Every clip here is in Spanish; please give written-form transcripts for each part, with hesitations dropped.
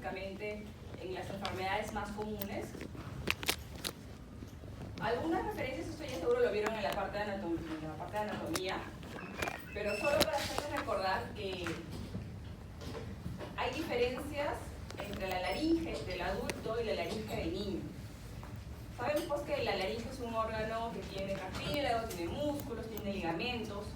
básicamente en las enfermedades más comunes. Algunas referencias, esto ya seguro lo vieron en la parte de anatomía, pero solo para hacerles recordar que hay diferencias entre la laringe del adulto y la laringe del niño. Sabemos pues que la laringe es un órgano que tiene cartílago, tiene músculos, tiene ligamentos,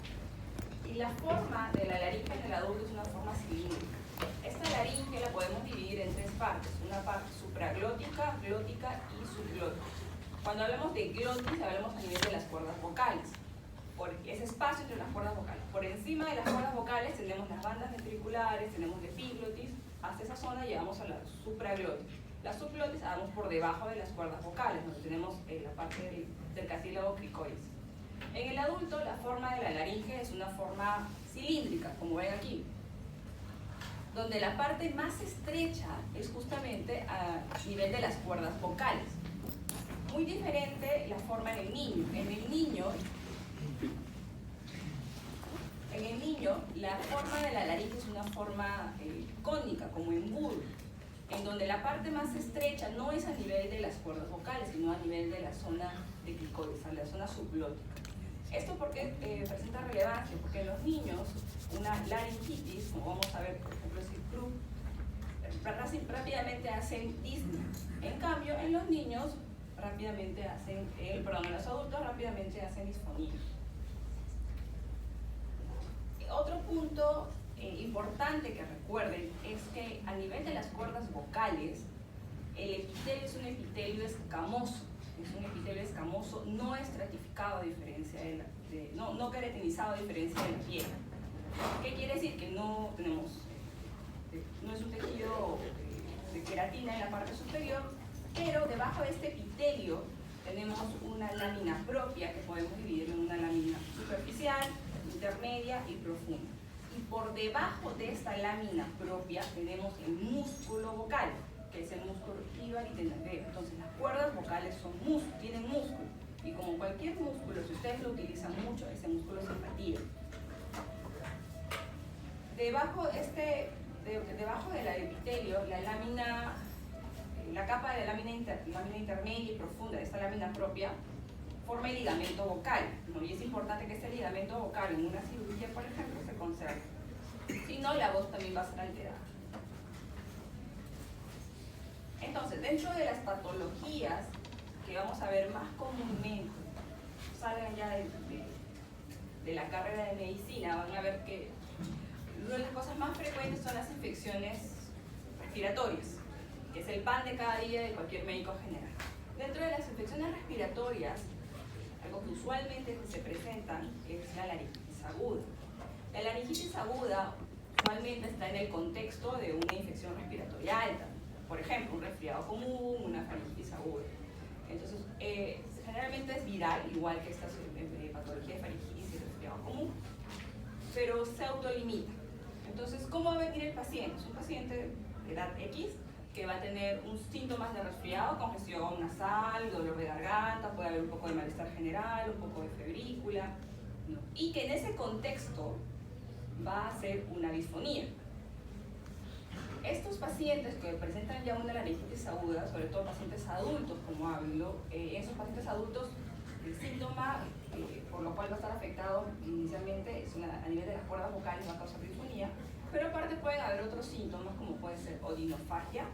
y la forma de la laringe en el adulto es una forma cilíndrica. Esta laringe la podemos dividir en tres partes, una parte supraglótica, glótica y subglótica. Cuando hablamos de glotis, hablamos a nivel de las cuerdas vocales, por ese espacio entre las cuerdas vocales. Por encima de las cuerdas vocales tenemos las bandas ventriculares, tenemos la epiglotis, hasta esa zona llegamos a la supraglotis. La subglotis vamos por debajo de las cuerdas vocales, donde tenemos la parte del cartílago cricoides. En el adulto, la forma de la laringe es una forma cilíndrica, como ven aquí, donde la parte más estrecha es justamente a nivel de las cuerdas vocales. Muy diferente la forma en el niño. En el niño, la forma de la laringe es una forma cónica, como embudo, en donde la parte más estrecha no es a nivel de las cuerdas vocales, sino a nivel de la zona de cricoides, a la zona subglótica. ¿Esto por qué presenta relevancia? Porque en los niños, una laringitis, como vamos a ver, por ejemplo, es el CRU, rápidamente hacen disnea. En cambio, en los niños, en los adultos rápidamente hacen disfonía. Otro punto importante que recuerden es que a nivel de las cuerdas vocales, el epitelio es un epitelio escamoso. Es un epitelio escamoso no estratificado a diferencia no queratinizado a diferencia de la piel. ¿Qué quiere decir? Que no es un tejido de queratina en la parte superior, pero debajo de este epitelio tenemos una lámina propia que podemos dividir en una lámina superficial, intermedia y profunda. Y por debajo de esta lámina propia tenemos el músculo vocal, que es el músculo hivaritenaneo. Entonces las cuerdas vocales tienen músculo, y como cualquier músculo, si ustedes lo utilizan mucho, ese músculo se fatiga. Debajo del epitelio, la capa de la lámina intermedia y profunda de esta lámina propia forma el ligamento vocal, ¿no? Y es importante que este ligamento vocal en una cirugía, por ejemplo, se conserve. Si no, la voz también va a ser alterada. Entonces, dentro de las patologías que vamos a ver más comúnmente, salgan ya de la carrera de medicina, van a ver que una de las cosas más frecuentes son las infecciones respiratorias, que es el pan de cada día de cualquier médico general. Dentro de las infecciones respiratorias, algo que usualmente se presentan es la laringitis aguda. La laringitis aguda usualmente está en el contexto de una infección respiratoria alta, por ejemplo, un resfriado común, una faringitis aguda. Entonces, generalmente es viral, igual que esta patología de faringitis y resfriado común, pero se autolimita. Entonces, ¿cómo va a venir el paciente? Es un paciente de edad X que va a tener síntomas de resfriado, congestión nasal, dolor de garganta, puede haber un poco de malestar general, un poco de febrícula, ¿no? Y que en ese contexto va a ser una disfonía. Estos pacientes que presentan ya una laringitis aguda, sobre todo pacientes adultos, como hablo, en esos pacientes adultos el síntoma por lo cual va a estar afectado inicialmente es a nivel de las cuerdas vocales, va a causar disfonía, pero aparte pueden haber otros síntomas como puede ser odinofagia,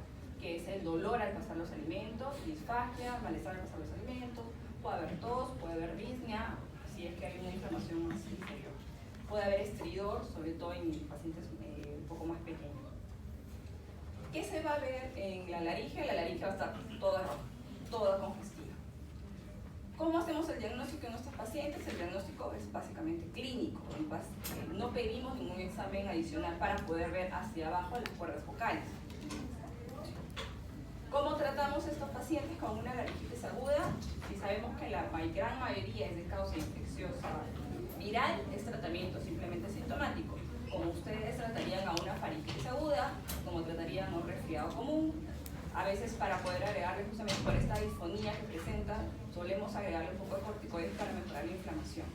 que es el dolor al pasar los alimentos, disfagia, malestar al pasar los alimentos, puede haber tos, puede haber disnea, si es que hay una inflamación más inferior. Puede haber estridor, sobre todo en pacientes un poco más pequeños. ¿Qué se va a ver en la laringe? La laringe va a estar toda congestiva. ¿Cómo hacemos el diagnóstico en nuestros pacientes? El diagnóstico es básicamente clínico. No pedimos ningún examen adicional para poder ver hacia abajo las cuerdas vocales. ¿Cómo tratamos a estos pacientes con una laringitis aguda? Si sabemos que la gran mayoría es de causa infecciosa viral, es tratamiento simplemente sintomático. Como ustedes tratarían a una faringitis aguda, como tratarían a un resfriado común. A veces para poder agregarle justamente por esta disfonía que presentan, solemos agregarle un poco de corticoides para mejorar la inflamación.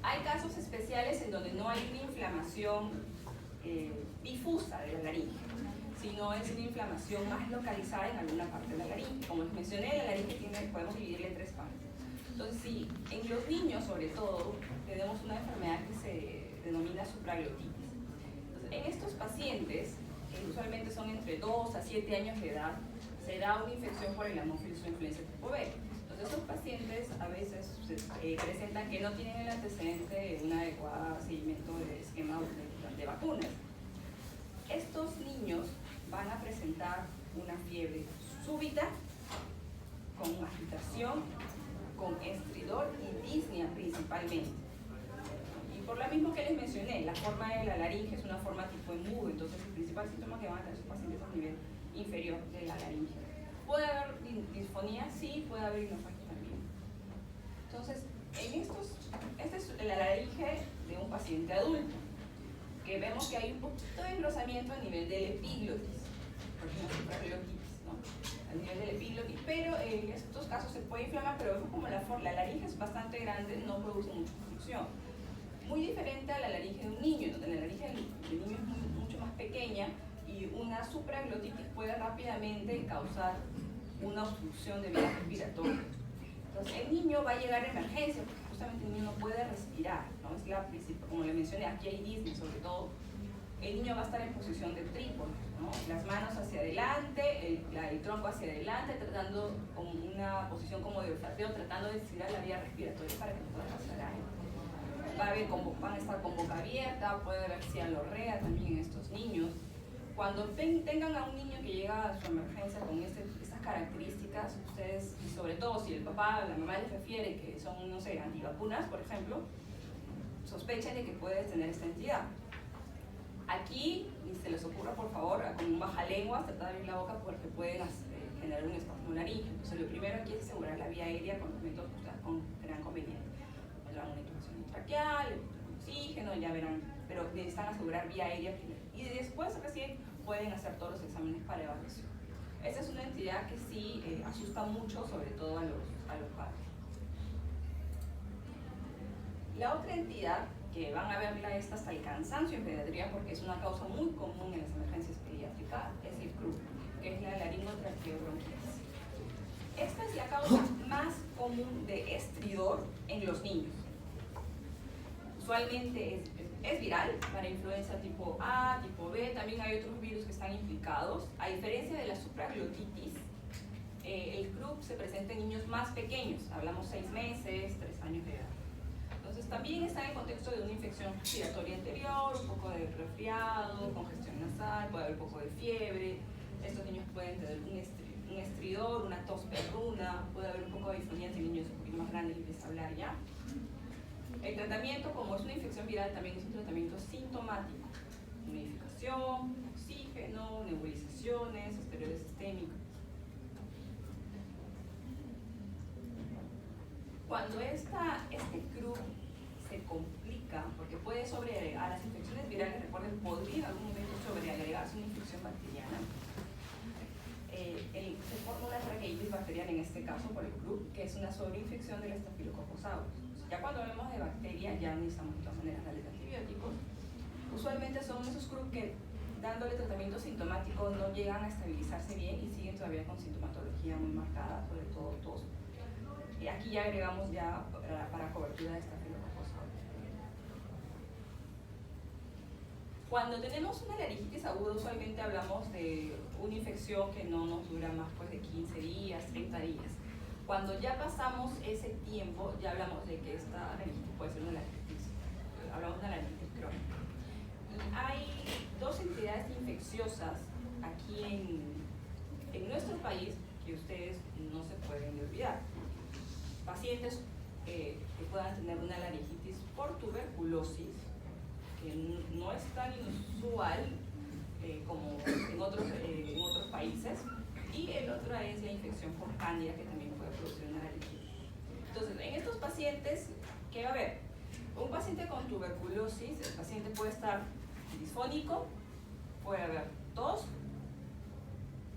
Hay casos especiales en donde no hay una inflamación difusa de la laringe, sino es una inflamación más localizada en alguna parte de la laringe. Como les mencioné, la laringe podemos dividirla en 3 partes. Entonces, sí, en los niños sobre todo, tenemos una enfermedad que se denomina supraglotitis. Entonces, en estos pacientes, que usualmente son entre 2 a 7 años de edad, se da una infección por el Haemophilus influenzae tipo B. Entonces, estos pacientes a veces presentan que no tienen el antecedente de un adecuado seguimiento del esquema de vacunas. Estos niños van a presentar una fiebre súbita, con agitación, con estridor y disnea principalmente. Y por lo mismo que les mencioné, la forma de la laringe es una forma tipo embudo, entonces el principal síntoma que van a tener sus pacientes es a nivel inferior de la laringe. ¿Puede haber disfonía? Sí, puede haber hidrofagia también. Entonces, esta es la laringe de un paciente adulto, que vemos que hay un poquito de engrosamiento a nivel del epiglotis, por ejemplo, supraglotitis, ¿no? A nivel del epiglotis, pero en estos casos se puede inflamar, pero vemos como la laringe es bastante grande, no produce mucha función. Muy diferente a la laringe de un niño, donde la laringe del niño es mucho más pequeña y una supraglotitis puede rápidamente causar una obstrucción de vías respiratorias. Entonces, el niño va a llegar a emergencia, porque justamente el niño no puede respirar, ¿no? Es la principal, como le mencioné, aquí hay disnea sobre todo. El niño va a estar en posición de trípode, ¿no? Las manos hacia adelante, el tronco hacia adelante, tratando con una posición como de olfateo, tratando de estirar la vía respiratoria para que no pueda pasar aire. Van a estar con boca abierta, puede haber cialorrea también en estos niños. Cuando tengan a un niño que llega a su emergencia con estas características, ustedes, y sobre todo si el papá o la mamá les refiere que son, no sé, antivacunas, por ejemplo, sospechen de que puedes tener esta entidad. Aquí, ni se les ocurra, por favor, con un bajalenguas, tratar de abrir la boca porque pueden generar un espasmo laríngeo. Entonces, lo primero aquí es asegurar la vía aérea con los métodos que ustedes crean conveniente. Tendrán una intubación traqueal, oxígeno, ya verán, pero necesitan asegurar vía aérea primero. Y después, recién, pueden hacer todos los exámenes para evaluación. Esta es una entidad que sí asusta mucho, sobre todo a los padres. La otra entidad, que van a verla esta hasta el cansancio en pediatría porque es una causa muy común en las emergencias pediátricas, es el CRUB, que es la laringotraqueobronquitis. Esta es la causa más común de estridor en los niños. Usualmente es viral, para influenza tipo A, tipo B, también hay otros virus que están implicados. A diferencia de la supraglotitis, el CRUB se presenta en niños más pequeños, hablamos 6 meses, 3 años de edad. Entonces también está en el contexto de una infección respiratoria anterior, un poco de resfriado, congestión nasal, puede haber un poco de fiebre. Estos niños pueden tener un estridor, una tos perruna, puede haber un poco de disfonía en niños un poquito más grandes y empieza a hablar ya. El tratamiento, como es una infección viral, también es un tratamiento sintomático. Humidificación, oxígeno, nebulizaciones, esteroides sistémicos. Cuando este CRUB se complica, porque puede sobreagregar a las infecciones virales, recuerden, podría en algún momento sobreagregarse una infección bacteriana. Se forma una traqueitis bacteriana en este caso por el CRUB, que es una sobreinfección del Staphylococcus aureus. Ya cuando hablamos de bacterias, ya necesitamos de todas maneras darle antibióticos. Usualmente son esos CRUB que, dándole tratamiento sintomático, no llegan a estabilizarse bien y siguen todavía con sintomatología muy marcada, sobre todo tos. Y aquí ya agregamos ya para cobertura de Staphylococcus aureus. Cuando tenemos una laringitis aguda, usualmente hablamos de una infección que no nos dura más pues, de 15 días, 30 días. Cuando ya pasamos ese tiempo, ya hablamos de que esta laringitis puede ser una laringitis, hablamos de una laringitis crónica. Y hay 2 entidades infecciosas aquí en nuestro país que ustedes no se pueden olvidar. Pacientes que puedan tener una laringitis por tuberculosis, que no es tan inusual como en otros países, y el otro es la infección por cándida, que también puede producir una laringitis. Entonces, en estos pacientes, ¿qué va a haber? Un paciente con tuberculosis, el paciente puede estar disfónico, puede haber tos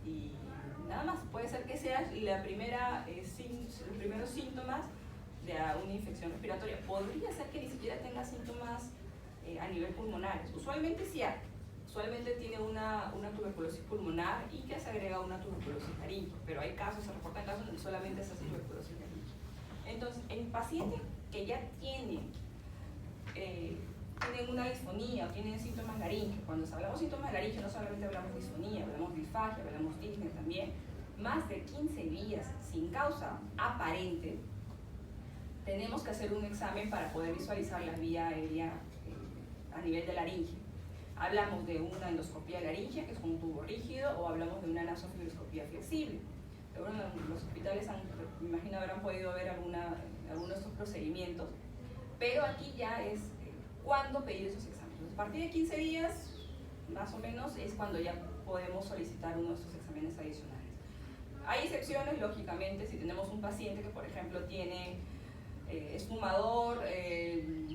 y nada más. Puede ser que sea los primeros síntomas de una infección respiratoria. Podría ser que ni siquiera tenga síntomas a nivel pulmonar. Usualmente sí hay, usualmente tiene una tuberculosis pulmonar y que se agrega una tuberculosis laríngea, pero hay casos, se reportan casos donde solamente se hace tuberculosis laríngea. Entonces, en pacientes que ya tienen una disfonía o tienen síntomas laringeos, cuando hablamos de síntomas laringeos no solamente hablamos de disfonía, hablamos de disfagia, hablamos de disnea también, más de 15 días sin causa aparente, tenemos que hacer un examen para poder visualizar la vía aérea a nivel de laringe. Hablamos de una endoscopía laringea, que es con un tubo rígido, o hablamos de una nasofibroscopía flexible. Pero bueno, los hospitales, me imagino, habrán podido ver algunos de estos procedimientos, pero aquí ya es cuándo pedir esos exámenes. Entonces, a partir de 15 días, más o menos, es cuando ya podemos solicitar uno de estos exámenes adicionales. Hay excepciones, lógicamente, si tenemos un paciente que, por ejemplo, es fumador,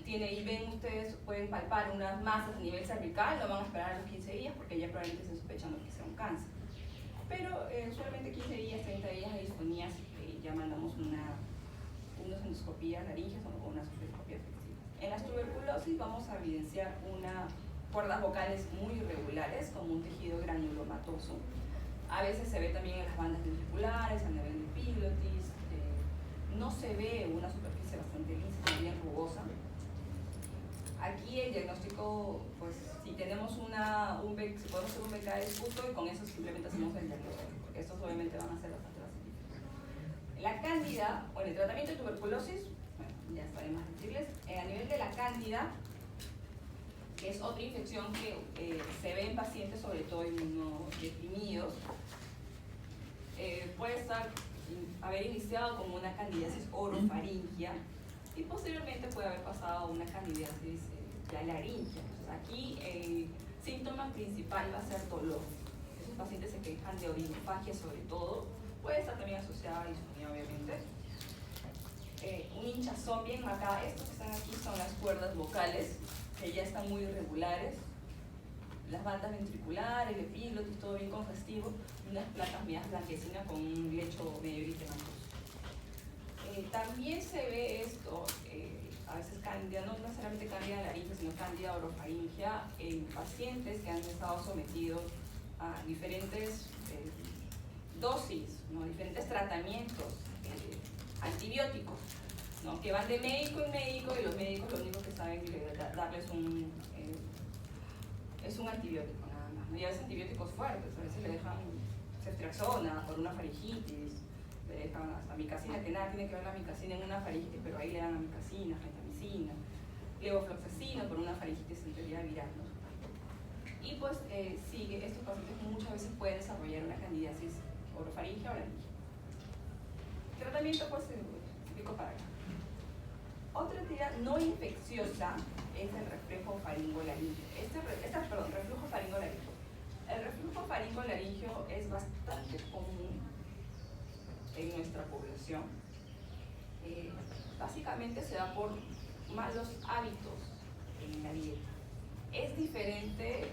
y ven ustedes, pueden palpar unas masas a nivel cervical, no van a esperar a los 15 días porque ya probablemente se sospechan que sea un cáncer. Pero solamente 15 días, 30 días de disfonías, ya mandamos unas endoscopías laringeas o una nasofibroscopía flexible. En las tuberculosis vamos a evidenciar unas cuerdas vocales muy irregulares, como un tejido granulomatoso. A veces se ve también en las bandas ventriculares, a nivel de epiglotis. No se ve una superficie bastante lisa, bien rugosa. Aquí el diagnóstico, pues si tenemos si podemos hacer un BK de esputo y con eso simplemente hacemos el diagnóstico, porque estos obviamente van a ser bastante científicos. La cándida, o el tratamiento de tuberculosis, bueno, ya sabemos decirles, a nivel de la cándida, que es otra infección que se ve en pacientes, sobre todo inmunodeprimidos, puede haber iniciado como una candidiasis orofaringia y posteriormente puede haber pasado a una candidiasis laringea. Entonces, aquí el síntoma principal va a ser dolor. Esos pacientes se quejan de orinofagia sobre todo, puede estar también asociada a disfonía obviamente. Un hinchazón bien marcado, estos que están aquí son las cuerdas vocales, que ya están muy irregulares, las bandas ventriculares, el epiglotis, todo bien congestivo, y unas placas medias blanquecinas con un lecho medio eritematoso. También se ve esto, a veces cándida, no necesariamente cándida laringea, sino cándida orofaringea en pacientes que han estado sometidos a diferentes dosis, diferentes tratamientos antibióticos, que van de médico en médico y los médicos lo único que saben es darles es un antibiótico nada más, y a veces antibióticos fuertes, a veces le dejan ceftriaxona por una faringitis, le dejan hasta amicacina, que nada tiene que ver la amicacina en una faringitis, pero ahí le dan amicacina, gentamicina, levofloxacina por una faringitis en teoría viral, y pues estos pacientes muchas veces pueden desarrollar una candidiasis orofaringea o laringea. Tratamiento pues explico para acá. Otra actividad no infecciosa es el reflujo faringolaringeo. Reflujo faringolaringeo. El reflujo faringolaringeo es bastante común en nuestra población. Básicamente se da por malos hábitos en la dieta. Es diferente,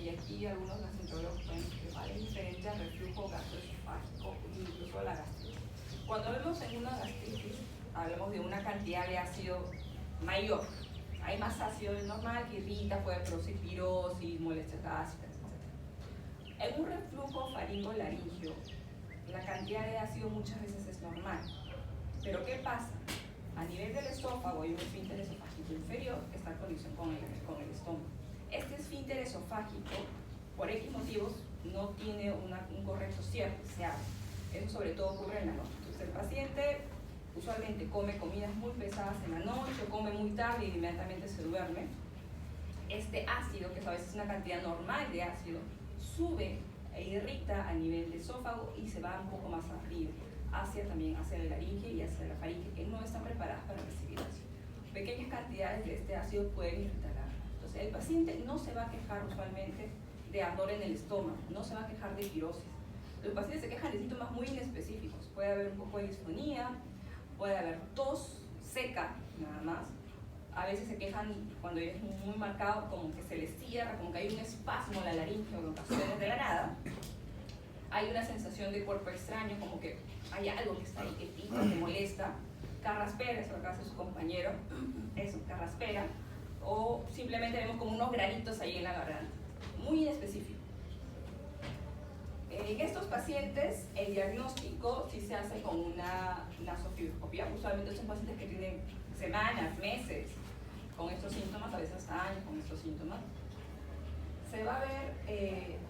y aquí algunos gastroenterólogos pueden explicar, es diferente al reflujo gastroesofágico, incluso a la gastritis. Cuando vemos en una gastritis, hablamos de una cantidad de ácido mayor. Hay más ácido del normal que irrita, puede producir pirosis, molestias gástricas, etc. En un reflujo faringolaringeo, la cantidad de ácido muchas veces es normal. Pero ¿qué pasa? A nivel del esófago hay un esfínter esofágico inferior que está en conexión con el estómago. Este esfínter esofágico, por X motivos, no tiene un correcto cierre, se abre. Eso sobre todo ocurre en la noche. Entonces el paciente usualmente come comidas muy pesadas en la noche, o come muy tarde y inmediatamente se duerme. Este ácido, que a veces es una cantidad normal de ácido, sube e irrita a nivel de esófago y se va un poco más arriba, también hacia la laringe y hacia la faringe, que no están preparadas para recibir ácido. Pequeñas cantidades de este ácido pueden irritar la garganta. Entonces el paciente no se va a quejar usualmente de ardor en el estómago, no se va a quejar de pirosis. Los pacientes se quejan de síntomas muy inespecíficos. Puede haber un poco de disfonía, puede haber tos seca, nada más. A veces se quejan cuando es muy marcado, como que se les cierra, como que hay un espasmo en la laringe o en ocasiones de la nada. Hay una sensación de cuerpo extraño, como que hay algo que está ahí, que pica, que molesta. Carraspera, eso acá hace su compañero, eso, carraspera. O simplemente vemos como unos granitos ahí en la garganta. muy inespecífico. En estos pacientes, el diagnóstico sí se hace con una nasofibroscopía. Usualmente son pacientes que tienen semanas, meses con estos síntomas, a veces hasta años con estos síntomas. Se va a ver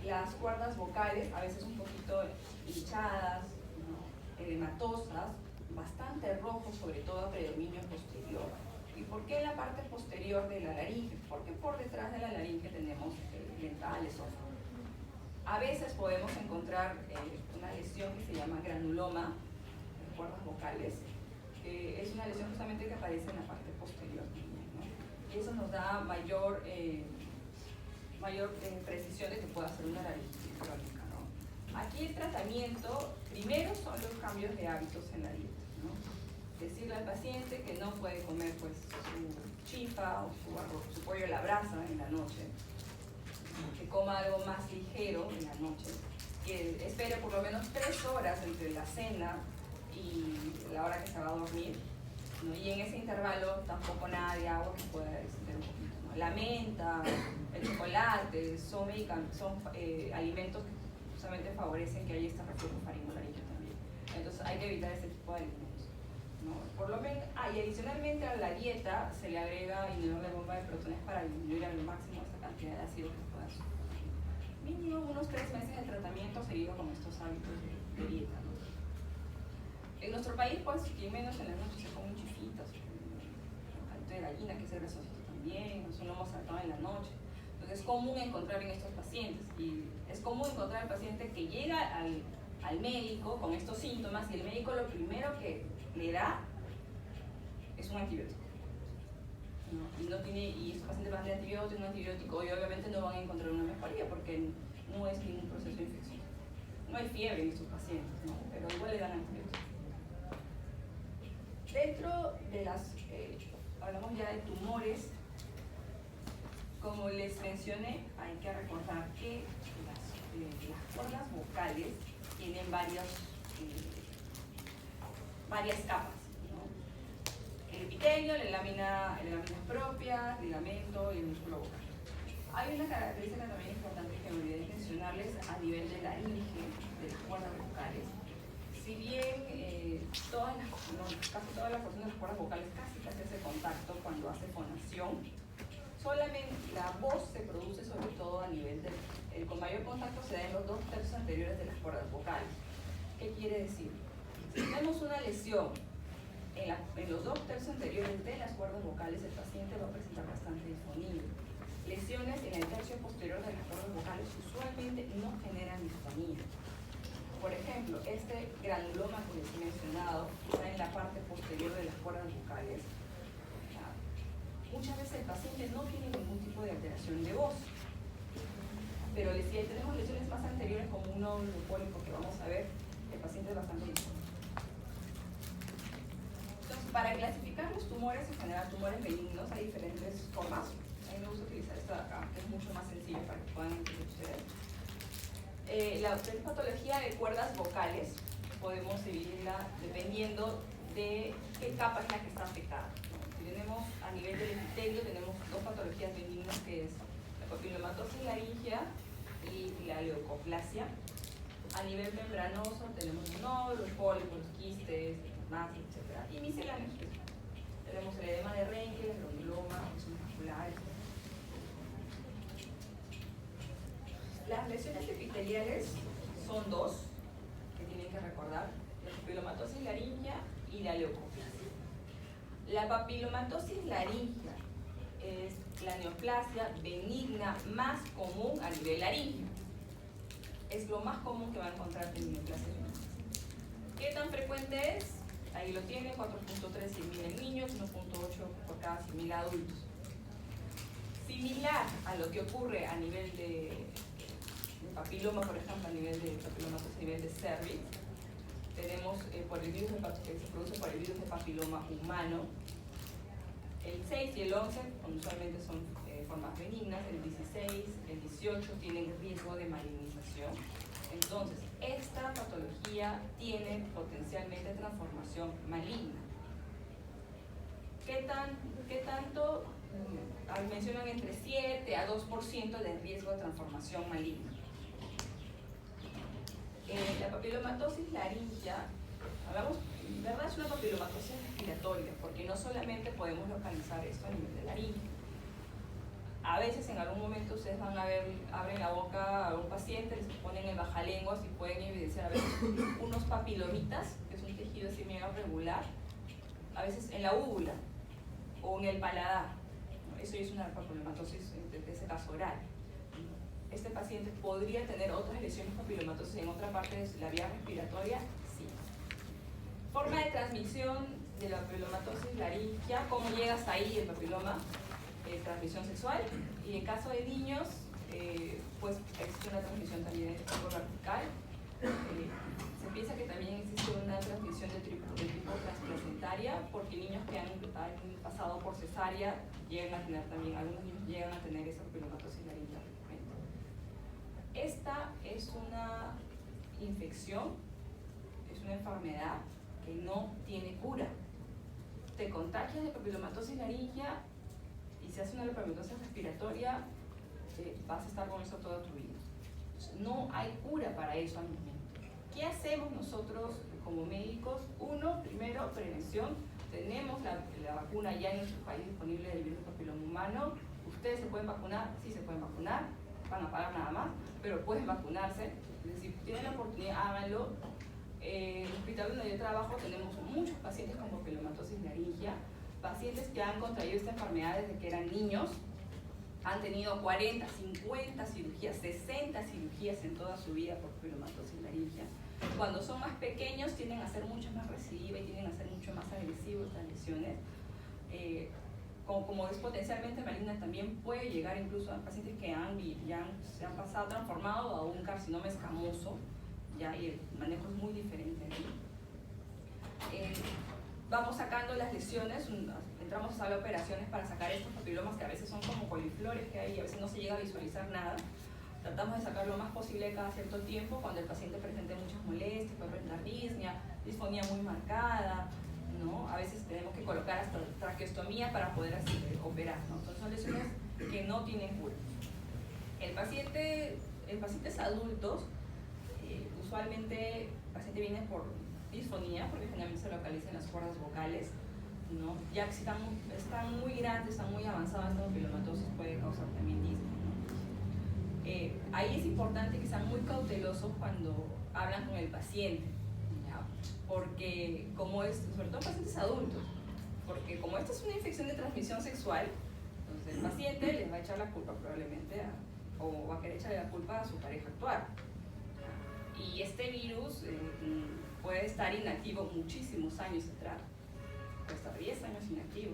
las cuerdas vocales, a veces un poquito hinchadas, ¿no? Edematosas, bastante rojo, sobre todo a predominio posterior. ¿Y por qué en la parte posterior de la laringe? Porque por detrás de la laringe tenemos el dental, esófago. A veces podemos encontrar una lesión que se llama granuloma de cuerdas vocales, que es una lesión justamente que aparece en la parte posterior también, ¿no? Y eso nos da mayor precisión de que pueda ser una laringitis crónica, ¿no? Aquí el tratamiento, primero son los cambios de hábitos en la dieta, ¿no? Decirle al paciente que no puede comer pues, su chifa o su pollo a la brasa en la noche, que coma algo más ligero en la noche, que espere por lo menos 3 horas entre la cena y la hora que se va a dormir, ¿no? Y en ese intervalo tampoco nada de agua que pueda descender un poquito, ¿no? La menta, el chocolate son alimentos que justamente favorecen que haya esta reflujo faringolaringe también. Entonces hay que evitar ese tipo de alimentos, ¿no? Por lo menos, y adicionalmente a la dieta se le agrega inhibidor de bomba de protones para disminuir al máximo esa cantidad de ácido que se pueda subir. Mínimo unos 3 meses de tratamiento seguido con estos hábitos de dieta, ¿no? En nuestro país, pues, quien menos en la noche se come un chifitas, un caldo de gallina, que es el grasosito también, un lomo saltado en la noche. Entonces es común encontrar en estos pacientes, y es común encontrar al paciente que llega al médico con estos síntomas y el médico lo primero que le da es un antibiótico, ¿no? Y estos pacientes van de antibiótico, un antibiótico, y obviamente no van a encontrar una mejoría porque no es ningún proceso infeccioso. No hay fiebre en estos pacientes, ¿no? Pero igual le dan antibióticos. Dentro de hablamos ya de tumores, como les mencioné, hay que recordar que las cuerdas vocales tienen varias capas, ¿no? El epitelio, las láminas propias, ligamento y el músculo vocal. Hay una característica también importante que me olvidé de mencionarles a nivel de laringe, de las cuerdas vocales. Si bien casi todas las porciones de las cuerdas vocales casi hace contacto cuando hace fonación, solamente la voz se produce sobre todo a nivel con mayor contacto se da en los 2 tercios anteriores de las cuerdas vocales. ¿Qué quiere decir? Si tenemos una lesión en los 2 tercios anteriores de las cuerdas vocales, el paciente va a presentar bastante disfonía. Lesiones en el tercio posterior de las cuerdas vocales usualmente no generan disfonía. Por ejemplo, este granuloma que les he mencionado está en la parte posterior de las cuerdas vocales. Muchas veces el paciente no tiene ningún tipo de alteración de voz, pero si tenemos lesiones más anteriores como un nódulo pólipo que vamos a ver, el paciente es bastante distinto. Entonces, para clasificar los tumores, en general tumores benignos, hay diferentes formas. A mí me gusta utilizar esta de acá, que es mucho más sencilla para que puedan entender ustedes. La patología de cuerdas vocales podemos dividirla dependiendo de qué capa es la que está afectada. Si tenemos a nivel del epitelio, tenemos 2 patologías benignas, que es la papilomatosis laringea y la leucoplasia. A nivel membranoso tenemos los nódulos, los pólipos, los quistes, masas, etc. Y misceláneos, tenemos el edema de Reinke, el granuloma, los vasculares. Las lesiones epiteliales son 2 que tienen que recordar: la papilomatosis laringea y la leucoplasia. La papilomatosis laringea es la neoplasia benigna más común a nivel laringeo. Es lo más común que va a encontrar en neoplasia. ¿Qué tan frecuente es? Ahí lo tiene, 4.3 en 1000 en niños, 1.8 por cada 100.000 adultos. Similar a lo que ocurre a nivel de papiloma, por ejemplo, a nivel de papilomatosis, a nivel de cervix, tenemos por el virus que se produce por el virus de papiloma humano. El 6 y el 11 usualmente son formas benignas, el 16, el 18 tienen riesgo de malignización. Entonces, esta patología tiene potencialmente transformación maligna. ¿Qué tanto mencionan entre 7 a 2% de riesgo de transformación maligna. La papilomatosis laringia, hablamos, en verdad es una papilomatosis respiratoria, porque no solamente podemos localizar esto a nivel de laringe. A veces en algún momento ustedes van a ver, abren la boca a un paciente, les ponen el bajalenguas y pueden evidenciar a veces unos papilomitas, que es un tejido así medio regular, a veces en la úvula o en el paladar. Eso es una papilomatosis, en ese caso oral. Este paciente podría tener otras lesiones papilomatosas en otra parte de la vía respiratoria, sí. Forma de transmisión de la papilomatosis laringia, ¿cómo llega hasta ahí el papiloma? Transmisión sexual, y en caso de niños, pues existe una transmisión también de tipo vertical. Se piensa que también existe una transmisión de tipo transplacentaria, porque niños que han pasado por cesárea llegan a tener también, algunos niños llegan a tener esa papilomatosis laringia. Esta es una infección, es una enfermedad que no tiene cura. Te contagias de papilomatosis laringia y se hace una papilomatosis respiratoria, vas a estar con eso toda tu vida. No hay cura para eso al momento. ¿Qué hacemos nosotros como médicos? Uno, primero, prevención. Tenemos la vacuna ya en nuestro país disponible del virus papiloma humano. Ustedes se pueden vacunar, sí se pueden vacunar, van a pagar nada más, pero pueden vacunarse. Es decir, tienen la oportunidad, háganlo. En el hospital donde yo trabajo tenemos muchos pacientes con papilomatosis laringia, pacientes que han contraído esta enfermedad desde que eran niños, han tenido 40, 50 cirugías, 60 cirugías en toda su vida por papilomatosis laringia. Cuando son más pequeños tienden a ser mucho más recidivas y tienden a ser mucho más agresivos las lesiones. Como es potencialmente maligna, también puede llegar incluso a pacientes que se han pasado, transformado a un carcinoma escamoso, ya, y el manejo es muy diferente. Vamos sacando las lesiones, entramos a sala de operaciones para sacar estos papilomas que a veces son como coliflores que hay y a veces no se llega a visualizar nada. Tratamos de sacar lo más posible cada cierto tiempo cuando el paciente presente muchas molestias, puede presentar disnea, disfonía muy marcada, ¿no? A veces tenemos que colocar hasta traqueostomía para poder así, operar, ¿no? Entonces son lesiones que no tienen cura. En pacientes adultos, usualmente el paciente viene por disfonía, porque generalmente se localiza en las cuerdas vocales, ¿no? Ya que si están muy grandes, están muy avanzadas, esta papilomatosis puede causar también disnea, ¿no? Ahí es importante que sean muy cautelosos cuando hablan con el paciente, ¿ya? Porque sobre todo pacientes adultos, porque como esta es una infección de transmisión sexual, entonces el paciente les va a echar la culpa probablemente o va a querer echarle la culpa a su pareja actual. Y este virus puede estar inactivo muchísimos años atrás, puede estar 10 años inactivo,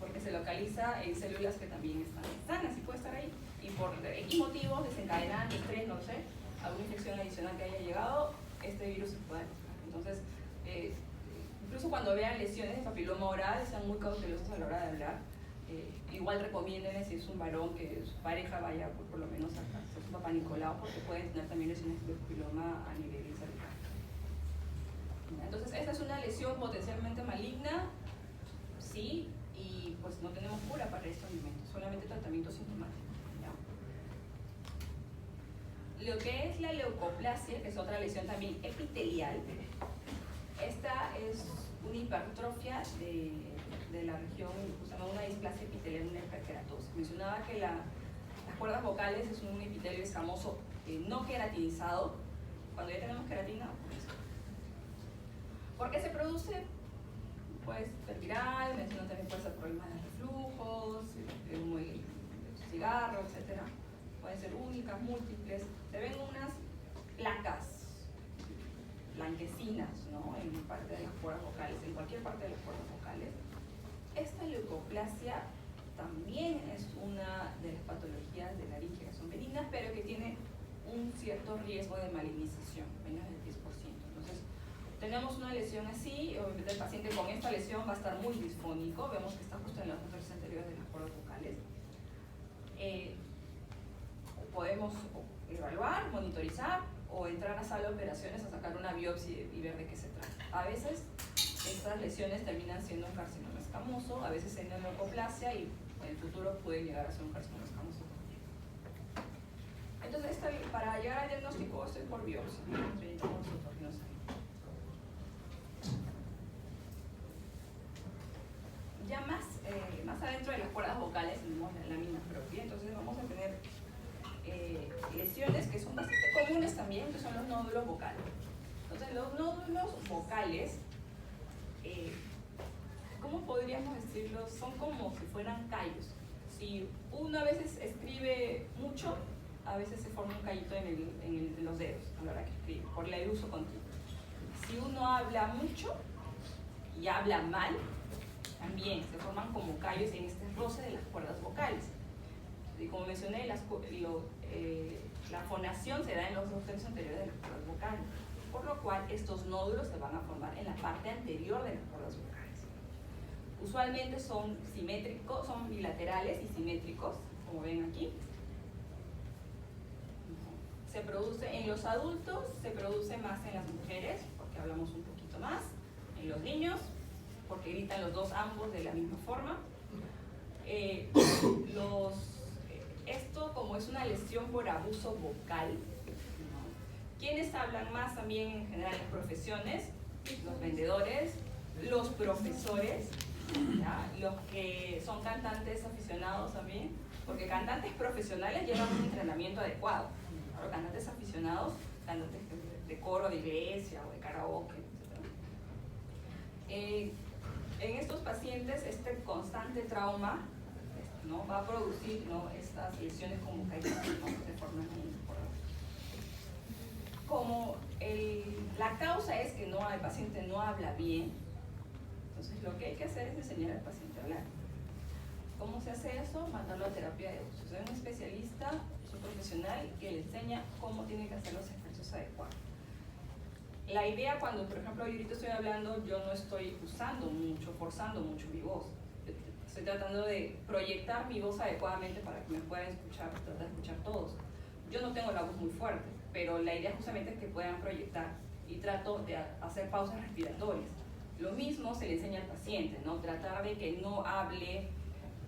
porque se localiza en células que también están sanas y puede estar ahí. Y por X motivos, desencadenantes, estrés, no sé, alguna infección adicional que haya llegado, este virus se puede activar. Entonces, incluso cuando vean lesiones de papiloma oral, sean muy cautelosos a la hora de hablar. Igual recomienden, si es un varón, que su pareja vaya por lo menos a hacer su papá Nicolau, porque pueden tener también lesiones de papiloma a nivel cervical. Entonces, esta es una lesión potencialmente maligna, sí, y pues no tenemos cura para estos alimentos, solamente tratamiento sintomático. Lo que es la leucoplasia, que es otra lesión también epitelial, esta es una hipertrofia de la región, se llama una displasia epitelial, una hiperkeratosis. Mencionaba que las cuerdas vocales es un epitelio escamoso no queratinizado. Cuando ya tenemos queratina, ¿por qué se produce? Pues ser viral, mencionó también puede ser problemas de reflujos, humo de cigarro, etc. Pueden ser únicas, múltiples. Se ven unas placas blanquecinas, ¿no? En parte de las cuerdas vocales, en cualquier parte de las cuerdas vocales. Esta leucoplasia también es una de las patologías de laringe que son benignas, pero que tiene un cierto riesgo de malignización, menos del 10%. Entonces, tenemos una lesión así, obviamente el paciente con esta lesión va a estar muy disfónico, vemos que está justo en las partes anteriores de las cuerdas vocales. Podemos evaluar, monitorizar o entrar a sala de operaciones a sacar una biopsia y ver de qué se trata. A veces estas lesiones terminan siendo un carcinoma escamoso, a veces siendo leucoplasia y en el futuro puede llegar a ser un carcinoma escamoso. Entonces, para llegar al diagnóstico, esto es por biopsia. Ya más adentro de las cuerdas vocales tenemos la lámina propia, entonces vamos a tener lesiones que son bastante comunes también, que son los nódulos vocales. Entonces, los nódulos vocales, ¿cómo podríamos decirlo? Son como si fueran callos. Si uno a veces escribe mucho, a veces se forma un callito en los dedos a la hora que escribe, por el uso continuo. Si uno habla mucho y habla mal, también se forman como callos en este roce de las cuerdas vocales. Y como mencioné, la fonación se da en los dos tercios anteriores de las cuerdas vocales, por lo cual estos nódulos se van a formar en la parte anterior de las cuerdas vocales. Usualmente son simétricos, son bilaterales y simétricos, como ven aquí. Se produce en los adultos, se produce más en las mujeres, porque hablamos un poquito más, en los niños, porque gritan los dos ambos de la misma forma. Esto como es una lesión por abuso vocal, ¿no? ¿Quiénes hablan más también en general en las profesiones? Los vendedores, los profesores, ¿ya? Los que son cantantes aficionados también, porque cantantes profesionales llevan un entrenamiento adecuado. Claro, cantantes aficionados, cantantes de coro de iglesia o de karaoke, etc. En estos pacientes, este constante trauma, ¿no?, va a producir, ¿no?, estas lesiones como caídas, ¿no?, de forma como la causa es que el paciente no habla bien, entonces lo que hay que hacer es enseñar al paciente a hablar. ¿Cómo se hace eso? Mandarlo a terapia de voz. Soy un especialista, soy profesional que le enseña cómo tiene que hacer los ejercicios adecuados. La idea cuando, por ejemplo, yo ahorita estoy hablando, yo no estoy usando mucho, forzando mucho mi voz. Estoy tratando de proyectar mi voz adecuadamente para que me puedan escuchar, tratar de escuchar todos. Yo no tengo la voz muy fuerte, pero la idea justamente es que puedan proyectar y trato de hacer pausas respiratorias. Lo mismo se le enseña al paciente, ¿no? Tratar de que no hable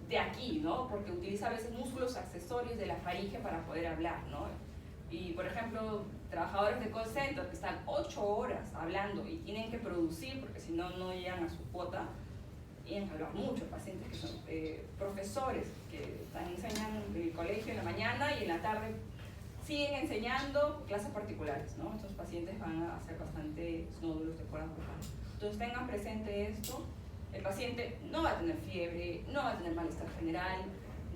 de aquí, ¿no? Porque utiliza a veces músculos accesorios de la faringe para poder hablar, ¿no? Y, por ejemplo, trabajadores de call center que están 8 horas hablando y tienen que producir, porque si no, no llegan a su cuota, tienen que hablar mucho. Pacientes que son profesores que están enseñando en el colegio en la mañana y en la tarde siguen enseñando clases particulares, ¿no? Estos pacientes van a hacer bastantes nódulos de cuerdas vocales. Entonces tengan presente esto. El paciente no va a tener fiebre, no va a tener malestar general,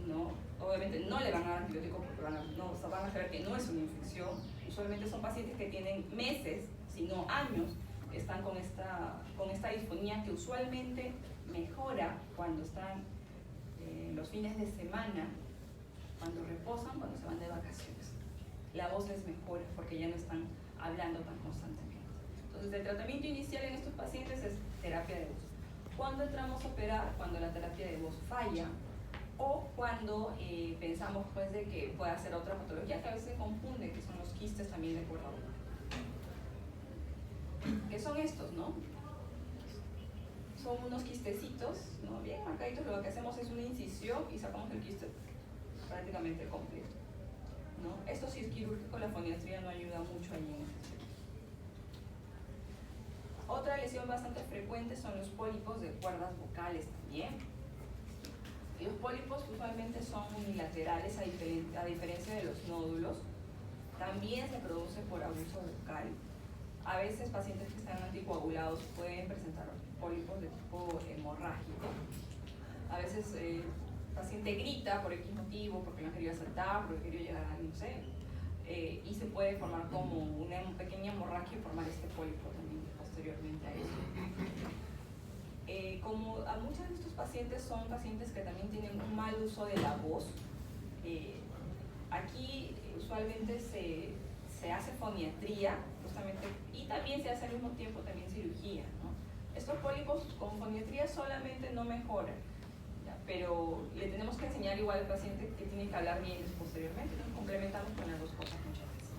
¿no? Obviamente no le van a dar antibióticos porque van a saber que no es una infección. Usualmente son pacientes que tienen meses, si no años, que están con esta disfonía que usualmente mejora cuando están los fines de semana, cuando reposan, cuando se van de vacaciones. La voz les mejora porque ya no están hablando tan constantemente. Entonces, el tratamiento inicial en estos pacientes es terapia de voz. ¿Cuándo entramos a operar? Cuando la terapia de voz falla o cuando pensamos pues, de que puede hacer otra patología que a veces se confunde, que son los quistes también de cuerda vocal. ¿Qué son estos, no? Son unos quistecitos, ¿no?, bien marcaditos. Lo que hacemos es una incisión y sacamos el quiste prácticamente completo, ¿no? Esto sí es quirúrgico, la foniatría no ayuda mucho allí en este. Otra lesión bastante frecuente son los pólipos de cuerdas vocales también. Los pólipos usualmente son unilaterales a diferencia de los nódulos. También se produce por abuso vocal. A veces pacientes que están anticoagulados pueden presentar pólipos de tipo hemorrágico. A veces el paciente grita por X motivo, porque no ha querido saltar, porque quería llegar a, no sé, y se puede formar como una pequeña hemorragia y formar este pólipo también posteriormente a eso. Como a muchos de estos pacientes son pacientes que también tienen un mal uso de la voz, aquí usualmente se hace foniatría justamente, y también se hace al mismo tiempo también cirugía, ¿no? Estos pólipos con foniatría solamente no mejoran, ¿ya? Pero le tenemos que enseñar igual al paciente que tiene que hablar bien posteriormente. Entonces complementamos con las dos cosas muchas veces.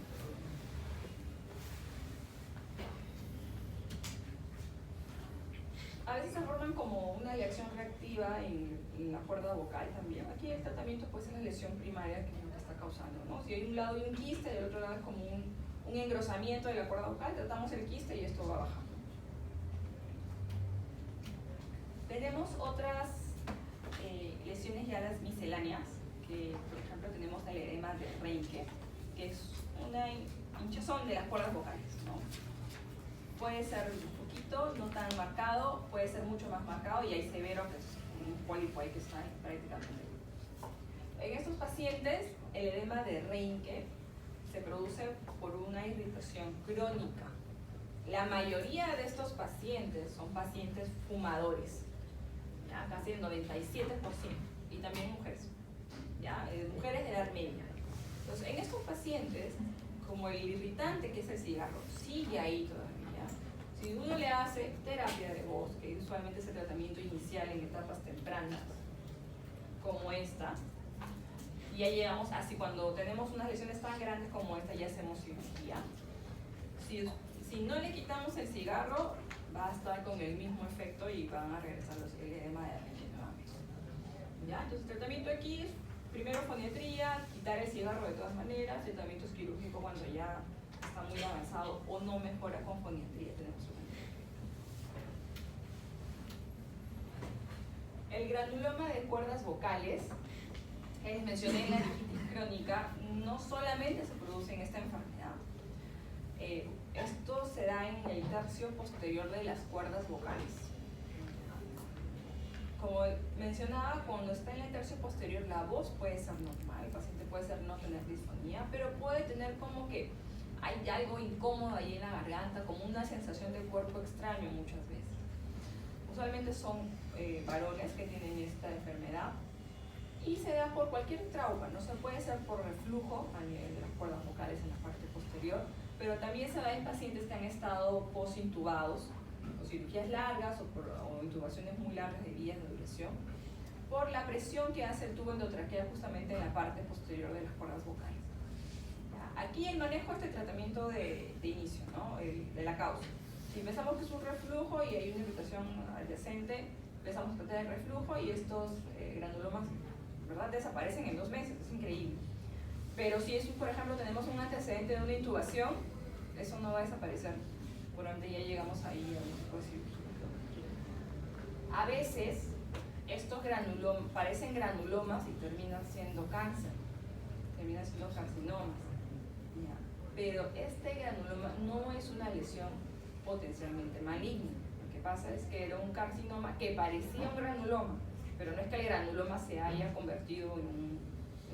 A veces se forman como una reacción reactiva en la cuerda vocal también. Aquí el tratamiento puede ser la lesión primaria que es lo que está causando, ¿no? Si hay un lado hay un quiste y el otro lado es como un engrosamiento de la cuerda vocal, tratamos el quiste y esto va bajando. Tenemos otras lesiones ya las misceláneas, que por ejemplo tenemos el edema de Reinke, que es una hinchazón de las cuerdas vocales, ¿no? Puede ser un poquito, no tan marcado, puede ser mucho más marcado y hay severo, que es un pólipo ahí que está prácticamente. En estos pacientes, el edema de Reinke se produce por una irritación crónica. La mayoría de estos pacientes son pacientes fumadores, ¿ya? Casi el 97%, y también mujeres, ¿ya? Mujeres de edad media. Entonces, en estos pacientes, como el irritante que es el cigarro sigue ahí todavía, si uno le hace terapia de voz, que usualmente es el tratamiento inicial en etapas tempranas, como esta, y ya llegamos así, cuando tenemos unas lesiones tan grandes como esta, ya hacemos cirugía. Si no le quitamos el cigarro, va a estar con el mismo efecto y van a regresar el edema de Reinke nuevamente. ¿Ya? Entonces, el tratamiento aquí es primero foniatría, quitar el cigarro de todas maneras, tratamiento quirúrgico cuando ya está muy avanzado o no mejora con foniatría. Tenemos el granuloma de cuerdas vocales, que les mencioné en la laringitis crónica, no solamente se produce en esta enfermedad. Esto se da en el tercio posterior de las cuerdas vocales. Como mencionaba, cuando está en el tercio posterior la voz puede ser normal, el paciente puede ser no tener disfonía, pero puede tener como que hay algo incómodo ahí en la garganta, como una sensación de cuerpo extraño muchas veces. Usualmente son varones que tienen esta enfermedad y se da por cualquier trauma, no se puede ser por reflujo a nivel de las cuerdas vocales en la parte posterior, pero también se da en pacientes que han estado posintubados, o cirugías largas o intubaciones muy largas de vías de duración, por la presión que hace el tubo endotraqueal justamente en la parte posterior de las cuerdas vocales. Aquí el manejo es el tratamiento de inicio, ¿no? De la causa. Si pensamos que es un reflujo y hay una irritación adyacente, empezamos a tratar el reflujo y estos granulomas, ¿verdad?, desaparecen en 2 meses, es increíble. Pero si es, por ejemplo, tenemos un antecedente de una intubación, eso no va a desaparecer. Por ende ya llegamos ahí a un tipo de cirugía. A veces estos parecen granulomas y terminan siendo cáncer, terminan siendo carcinomas. ¿Ya? Pero este granuloma no es una lesión potencialmente maligna. Lo que pasa es que era un carcinoma que parecía un granuloma, pero no es que el granuloma se haya convertido en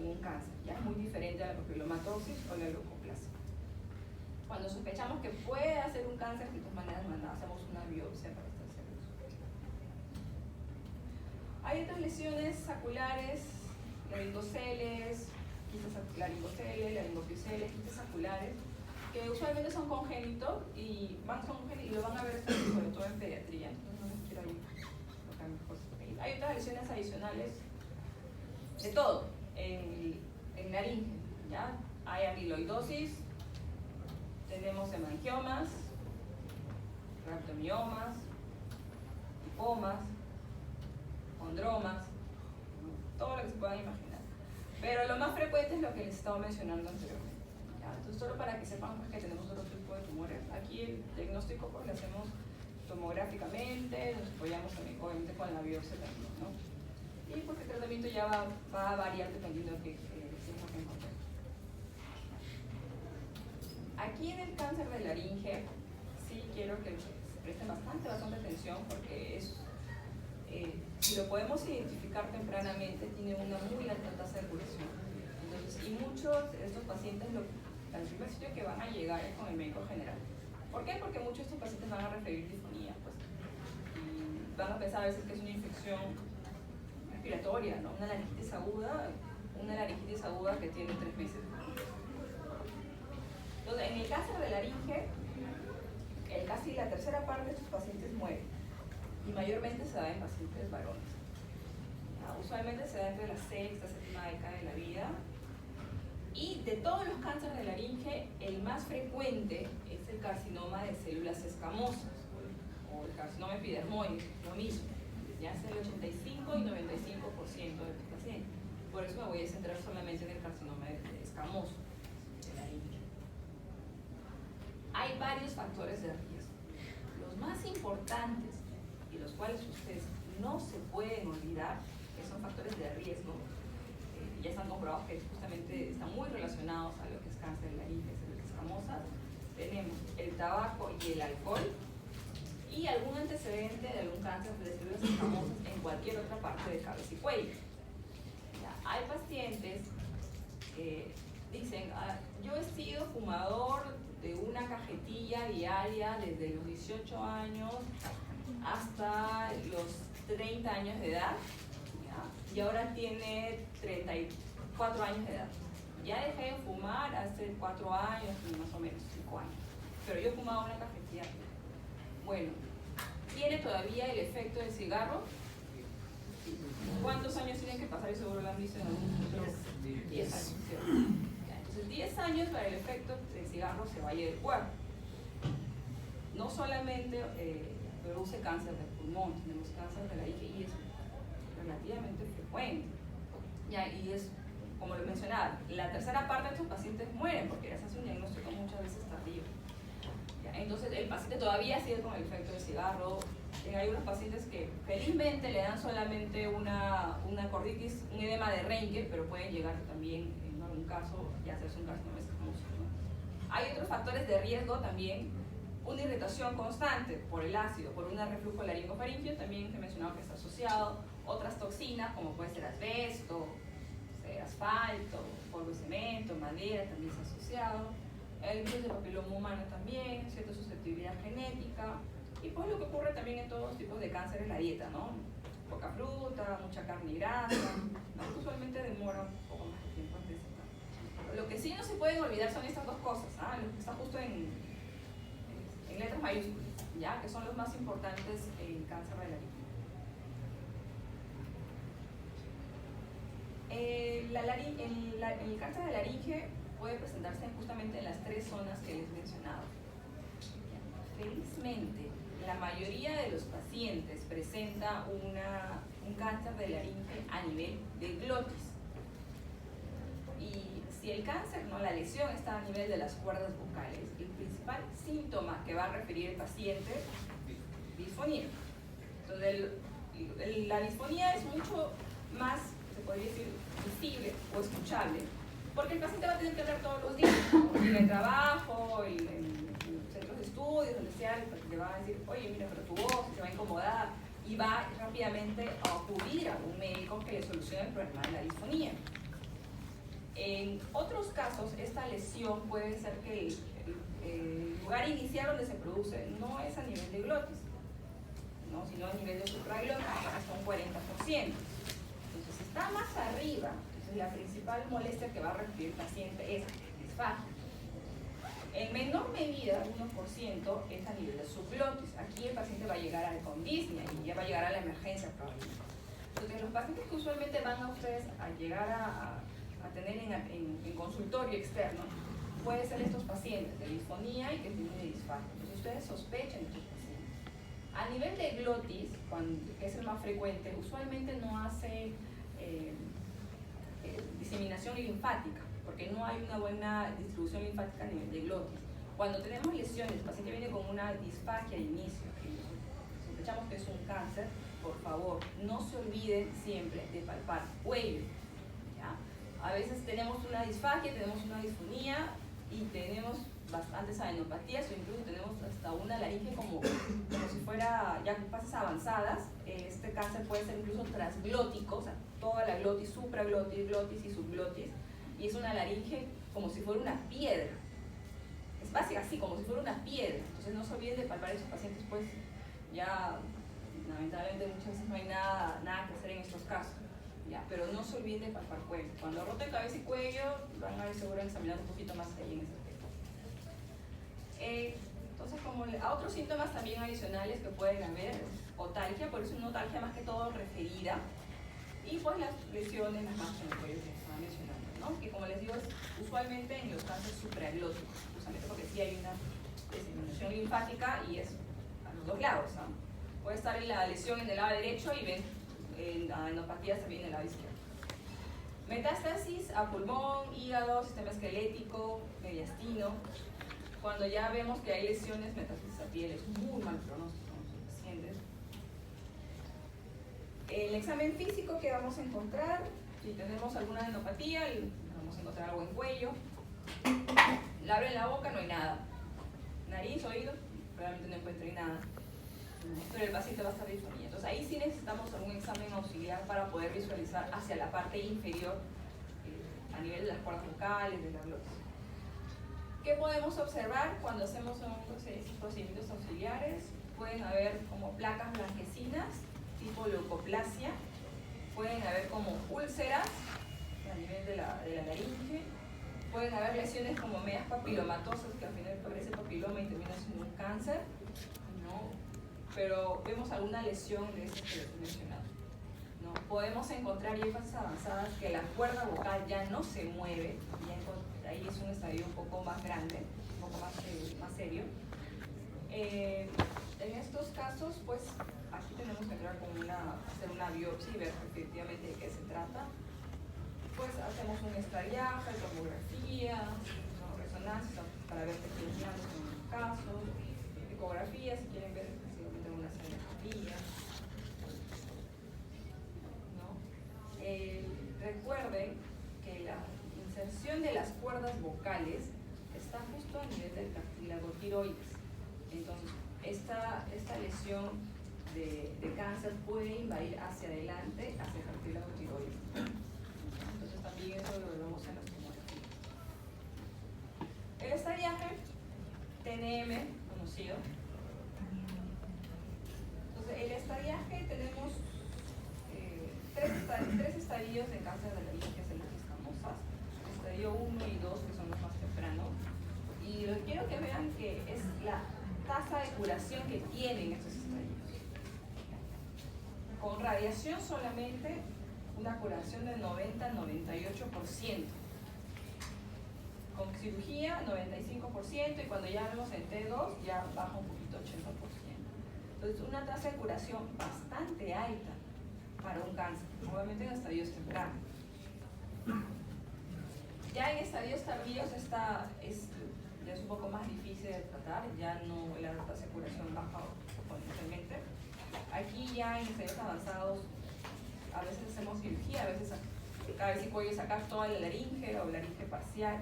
un cáncer. Ya es muy diferente a la papilomatosis o la leucoplasia. Cuando sospechamos que puede ser un cáncer, de todas maneras hacemos una biopsia para estar seguros. Hay otras lesiones saculares, laringoceles, laringopioceles, quistes saculares, que usualmente son congénitos y lo van a ver sobre todo en pediatría, entonces no les quiero ahí tocar mejor. Hay otras lesiones adicionales de todo en laringe, ¿ya? Hay amiloidosis, tenemos hemangiomas, rhabdomiomas, lipomas, condromas, todo lo que se puedan imaginar. Pero lo más frecuente es lo que les estaba mencionando anteriormente. ¿Ya? Entonces, solo para que sepan pues, que tenemos otro tipo de tumores. Aquí el diagnóstico pues, lo hacemos tomográficamente, nos apoyamos también, obviamente con la biopsia también, ¿no? Y pues el tratamiento ya va a variar dependiendo de qué es lo que encontremos. Aquí en el cáncer de laringe, sí quiero que se presten bastante atención porque si lo podemos identificar tempranamente, tiene una muy alta tasa de curación. Entonces, y muchos de estos pacientes, al primer sitio que van a llegar es con el médico general. ¿Por qué? Porque muchos de estos pacientes van a referir disfonía, pues, y van a pensar a veces que es una infección respiratoria, ¿no? Una laringitis aguda que tiene 3 meses. Entonces, en el cáncer de laringe, casi la tercera parte de estos pacientes mueren y mayormente se da en pacientes varones. Usualmente se da entre la 6ª, 7ª década de la vida. Y de todos los cánceres de laringe, el más frecuente es el carcinoma de células escamosas o o el carcinoma epidermoide, lo mismo, ya es el 85 y 95% de los pacientes. Por eso me voy a centrar solamente en el carcinoma escamoso de laringe. Hay varios factores de riesgo. Los más importantes y los cuales ustedes no se pueden olvidar, que son factores de riesgo, ya están comprobados que justamente están muy relacionados a lo que es cáncer de laringe, células escamosas. Tenemos el tabaco y el alcohol y algún antecedente de algún cáncer de células escamosas en cualquier otra parte de cabeza y cuello. Ya, hay pacientes que dicen, yo he sido fumador de una cajetilla diaria desde los 18 años hasta los 30 años de edad, ¿ya? Y ahora tiene 34 años de edad. Ya dejé de fumar hace 4 años, más o menos 5 años, pero yo fumaba una cajetilla. Bueno, ¿tiene todavía el efecto del cigarro? ¿Cuántos años tienen que pasar? Y seguro lo han visto en algún 10 años. Entonces 10 años para el efecto del cigarro se vaya del cuerpo. No solamente produce cáncer del pulmón, tenemos cáncer de laringe y es relativamente frecuente. Ya, y es, como lo mencionaba, la tercera parte de estos pacientes mueren porque les hace un diagnóstico muchas veces tardío. Ya, entonces el paciente todavía sigue con el efecto del cigarro. Hay unos pacientes que felizmente le dan solamente una corditis, un edema de Reinke, pero pueden llegar también, en algún caso, ya hacerse un carcinoma escamoso, ¿no? Hay otros factores de riesgo también, una irritación constante por el ácido, por un reflujo laringofaríngeo, también se ha mencionado que está asociado, otras toxinas como puede ser asbesto, asfalto, polvo de cemento, madera, también está asociado, el virus del papiloma humano también, cierta susceptibilidad genética, y pues lo que ocurre también en todos tipos de cánceres la dieta, ¿no? Poca fruta, mucha carne y grasa, ¿no? Usualmente demora un poco más de tiempo antes de sacar. Lo que sí no se pueden olvidar son estas dos cosas, lo que está justo en letras mayúsculas, ¿ya? Que son los más importantes en cáncer de laringe. El cáncer de laringe puede presentarse justamente en las 3 zonas que les he mencionado. Felizmente, la mayoría de los pacientes presenta un cáncer de laringe a nivel de glotis. Y si el cáncer, ¿no? La lesión está a nivel de las cuerdas vocales, el principal síntoma que va a referir el paciente es disfonía. Entonces, la disfonía es mucho más, se podría decir, visible o escuchable, porque el paciente va a tener que hablar todos los días, ¿no? En el trabajo, en centros de estudios, donde sea, le va a decir, oye, mira, pero tu voz se va a incomodar, y va rápidamente a acudir a un médico que le solucione el problema de la disfonía. En otros casos, esta lesión puede ser que el lugar inicial donde se produce no es a nivel de glotis, ¿no? Sino a nivel de supraglotis, hasta un 40%. Entonces, si está más arriba, entonces la principal molestia que va a referir el paciente es disfagia. En menor medida, 1%, es a nivel de subglotis. Aquí el paciente va a llegar con disnea y ya va a llegar a la emergencia probablemente. Entonces, los pacientes que usualmente van a ustedes a llegar a tener en consultorio externo, pueden ser estos pacientes de disfonía y que tienen disfagia. Entonces, ustedes sospechen de estos pacientes. A nivel de glotis, que es el más frecuente, usualmente no hace diseminación linfática, porque no hay una buena distribución linfática a nivel de glotis. Cuando tenemos lesiones, el paciente viene con una disfagia de inicio, y sospechamos que es un cáncer, por favor, no se olviden siempre de palpar cuello, ¿ya? A veces tenemos una disfagia, tenemos una disfonía y tenemos bastantes adenopatías o incluso tenemos hasta una laringe como si fuera ya fases avanzadas. Este cáncer puede ser incluso transglótico, o sea, toda la glotis, supraglotis, glotis y subglotis, y es una laringe como si fuera una piedra. Es básica así, como si fuera una piedra. Entonces no se olviden de palpar a esos pacientes, pues ya lamentablemente muchas veces no hay nada que hacer en estos casos. Ya, pero no se olviden de palpar cuello. Cuando roten cabeza y cuello, van a ver seguro examinar un poquito más ahí en ese aspecto. Entonces, como a otros síntomas también adicionales que pueden haber, otalgia, por eso una otalgia más que todo referida, y pues las lesiones, las manchas en el cuello que estaba mencionando, ¿no? Que como les digo, es usualmente en los cánceres supraglóticos, justamente porque sí hay una diseminación linfática y es a los dos lados, ¿no? Puede estar en la lesión en el lado derecho y ven enopatías también en el lado izquierdo. Metástasis a pulmón, hígado, sistema esquelético, mediastino. Cuando ya vemos que hay lesiones, metástasis a piel, es muy mal pronóstico en los pacientes. El examen físico que vamos a encontrar, si tenemos alguna enopatía, vamos a encontrar algo en cuello. Le abren la boca, no hay nada. Nariz, oído, realmente no encuentran nada. Pero el paciente va a estar disfonía. Entonces ahí sí necesitamos algún examen auxiliar para poder visualizar hacia la parte inferior a nivel de las cuerdas vocales, de la glotis. ¿Qué podemos observar cuando hacemos esos procedimientos auxiliares? Pueden haber como placas blanquecinas, tipo leucoplasia. Pueden haber como úlceras a nivel de la laringe. Pueden haber lesiones como medias papilomatosas, que al final parece papiloma y termina siendo un cáncer, ¿no? Pero vemos alguna lesión de esas que les he mencionado, ¿no? Podemos encontrar ya en fases avanzadas que la cuerda vocal ya no se mueve, ahí es un estadio un poco más grande, un poco más serio. En estos casos, pues aquí tenemos que entrar con hacer una biopsia y ver efectivamente de qué se trata. Pues hacemos un estadiaje, tomografía, ¿no? Resonancia para ver pequeños glandos en los casos, ecografía si quieren ver específicamente una sonografía, ¿no? Recuerden que la inserción de las cuerdas vocales está justo a nivel del cartílago tiroides. Entonces, esta lesión de cáncer puede invadir hacia adelante, hacia el cartílago tiroides. Entonces, también eso lo vemos en las tomografías. El estadiaje, TNM, conocido. Entonces, el estadiaje tenemos tres estadios de cáncer de laringe, que son las más famosas. Estadio 1 y 2, que son los más tempranos. Y lo que quiero que vean que es la tasa de curación que tienen estos estadios. Con radiación solamente una curación del 90-98%. Con cirugía 95% y cuando ya vemos en T2 ya baja un poquito 80%. Entonces una tasa de curación bastante alta para un cáncer, obviamente en estadios tempranos. Ya en estadios tardíos ya es un poco más difícil de tratar, ya no la tasa de curación baja potencialmente. Aquí ya en estadios avanzados a veces hacemos cirugía, a veces cabeza y cuello sacar toda la laringe o laringe parcial.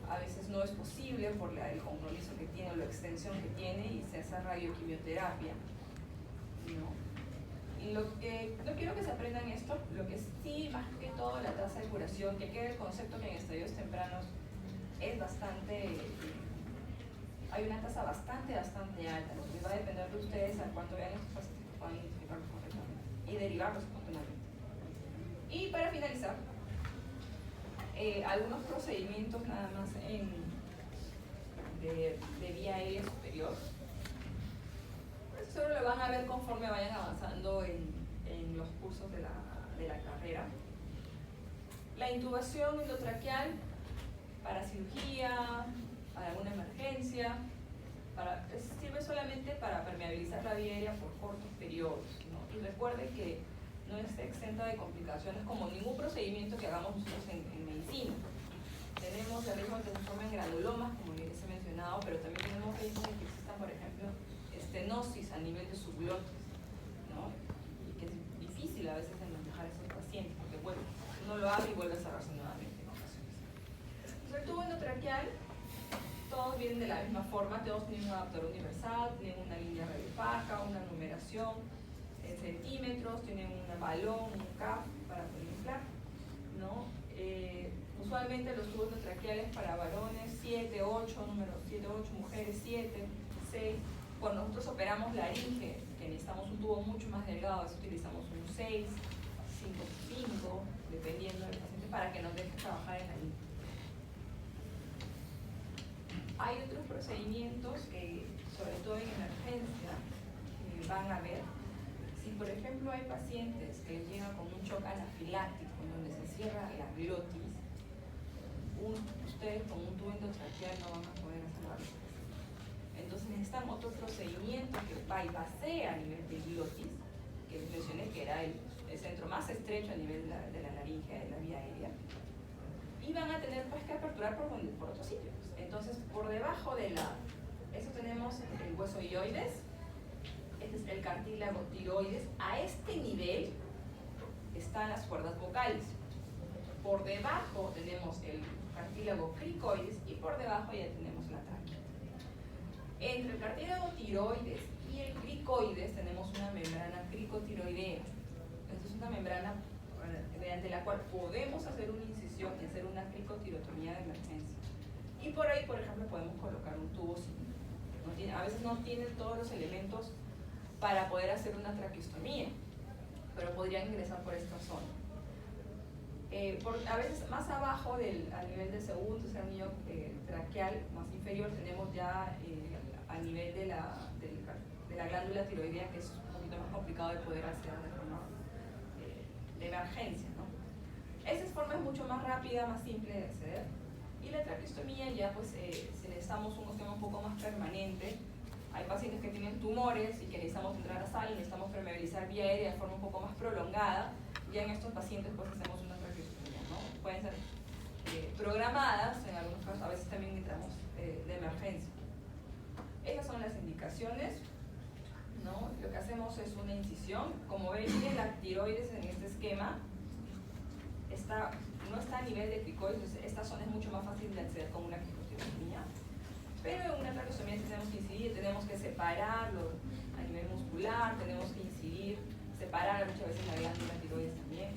A veces no es posible por el compromiso que tiene o la extensión que tiene y se hace radioquimioterapia, ¿no? Y no quiero que se aprendan esto, lo que sí, más que todo, la tasa de curación, que quede el concepto que en estadios tempranos es bastante, hay una tasa bastante alta, entonces va a depender de ustedes a cuánto vean estos pacientes que puedan identificarlos correctamente y derivarlos oportunamente. Y para finalizar, algunos procedimientos nada más de vía aérea superior. Solo lo van a ver conforme vayan avanzando en los cursos de la carrera. La intubación endotraqueal para cirugía, para alguna emergencia, sirve solamente para permeabilizar la vía aérea por cortos periodos, ¿no? Y recuerden que no está exenta de complicaciones como ningún procedimiento que hagamos nosotros en medicina. Tenemos el riesgo de que se formen granulomas, como les he mencionado, pero también tenemos riesgo de que existan, por ejemplo, estenosis a nivel de subglotis, ¿no? Y que es difícil a veces de manejar a esos pacientes, porque bueno, uno lo abre y vuelve a cerrarse nuevamente en ocasiones. Entonces, el tubo endotraqueal, todos vienen de la misma forma, todos tienen un adaptador universal, tienen una línea radiopaca, una numeración en centímetros, tienen un balón, un CAF para poder inflar, ¿no? Usualmente los tubos endotraqueales para varones 7, 8, número 7, 8, mujeres 7, 6. Cuando nosotros operamos laringe, que necesitamos un tubo mucho más delgado, a veces utilizamos un 6, 5, 5, dependiendo del paciente, para que nos deje trabajar en la línea. Hay otros procedimientos que, sobre todo en emergencia, van a ver. Si, por ejemplo, hay pacientes que llegan con un shock anafiláctico, donde se cierra la glotis, ustedes con un tubo endotraqueal no van a poder hacer algo. entonces necesitan otro procedimiento que bypassee a nivel del glotis, que les mencioné que era el centro más estrecho a nivel de la laringe, de la vía aérea, y van a tener pues que aperturar por otros sitios. Entonces, por debajo de eso tenemos el hueso hioides, este es el cartílago tiroides. A este nivel están las cuerdas vocales. Por debajo tenemos el cartílago cricoides y por debajo ya tenemos la tráquea. Entre el cartílago tiroides y el cricoides tenemos una membrana cricotiroidea. Esta es una membrana mediante la cual podemos hacer una incisión y hacer una cricotirotomía de emergencia. Y por ahí, por ejemplo, podemos colocar un tubo a veces no tienen todos los elementos para poder hacer una traqueostomía, pero podrían ingresar por esta zona. A veces más abajo, a nivel del segundo, tercer anillo traqueal más inferior, tenemos ya a nivel de la glándula tiroidea, que es un poquito más complicado de poder hacer de forma de emergencia, ¿no? Esa forma es mucho más rápida, más simple de acceder. Y la traqueostomía ya pues si necesitamos un osteoma un poco más permanente. Hay pacientes que tienen tumores y que necesitamos entrar a sala y necesitamos permeabilizar vía aérea de forma un poco más prolongada. Ya en estos pacientes pues hacemos una traqueostomía, ¿no? Pueden ser programadas, en algunos casos a veces también entramos de emergencia. Esas son las indicaciones, ¿no? Lo que hacemos es una incisión. Como ven, la tiroides en este esquema no está a nivel de cricoides, esta zona es mucho más fácil de acceder con una cricotirotomía. Pero en una traqueostomía tenemos que incidir, tenemos que separarlo a nivel muscular, tenemos que incidir, separar muchas veces la glándula tiroides también.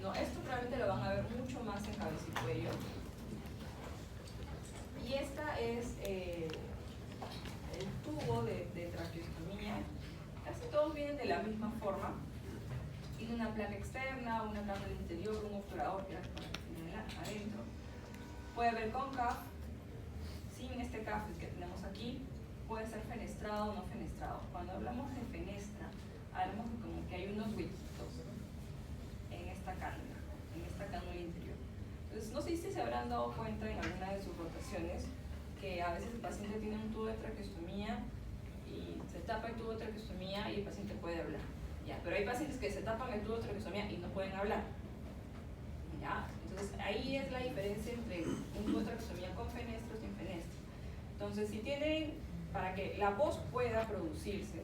No, esto probablemente lo van a ver mucho más en cabeza y cuello. Y esta es el tubo de traqueostomía. Casi todos vienen de la misma forma. Tiene una placa externa, una glándula interior, un obturador que tiene adentro. Puede haber con CAF, sin este CAF que tenemos aquí, puede ser fenestrado o no fenestrado. Cuando hablamos de fenestra, hablamos de como que hay unos huequitos en esta cánula interior. Entonces, no sé si se habrán dado cuenta en alguna de sus rotaciones que a veces el paciente tiene un tubo de traqueostomía y se tapa el tubo de traqueostomía y el paciente puede hablar. ¿Ya? Pero hay pacientes que se tapan el tubo de traqueostomía y no pueden hablar. ¿Ya? Entonces, ahí es la diferencia entre un tubo de traqueostomía con fenestra o sin fenestra. Entonces, si tienen, para que la voz pueda producirse,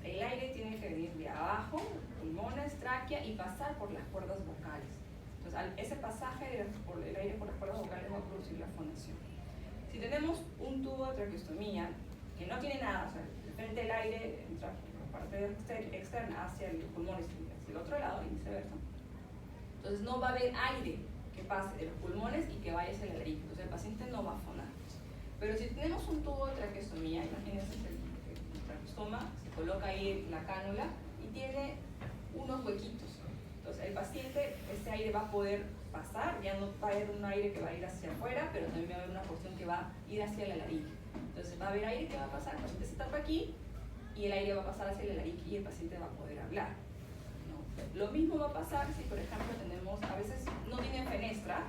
el aire tiene que venir de abajo, pulmones, tráquea y pasar por las cuerdas vocales. Entonces, ese pasaje por el aire por las cuerdas vocales va a producir la fonación. Si tenemos un tubo de traqueostomía que no tiene nada, o sea, de frente el aire entra por la parte externa hacia los pulmones y hacia el otro lado y viceversa. Entonces, no va a haber aire que pase de los pulmones y que vaya hacia la laringe. Entonces, el paciente no va a fonar. Pero si tenemos un tubo de traqueostomía, imagínense el traqueostoma, se coloca ahí la cánula y tiene unos huequitos. Entonces el paciente, este aire va a poder pasar, ya no va a haber un aire que va a ir hacia afuera, pero también va a haber una porción que va a ir hacia la laringe. Entonces va a haber aire que va a pasar, el paciente se tapa aquí y el aire va a pasar hacia la laringe y el paciente va a poder hablar, ¿no? Lo mismo va a pasar si, por ejemplo, tenemos, a veces no tienen fenestra,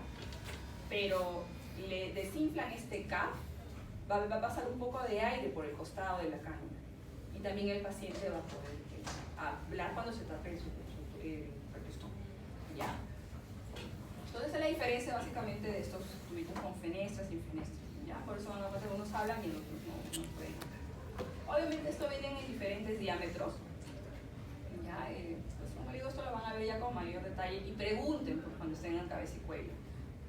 pero le desinflan este CAF, va a pasar un poco de aire por el costado de la cánula y también el paciente va a poder hablar cuando se tape su traqueostoma. ¿Ya? Entonces, esa es la diferencia básicamente de estos tubitos con fenestra y sin fenestra. ¿Ya? Por eso algunos hablan y otros no pueden hablar. Obviamente esto viene en diferentes diámetros. ¿Ya? Pues como digo, esto lo van a ver ya con mayor detalle y pregunten pues, cuando estén en cabeza y cuello.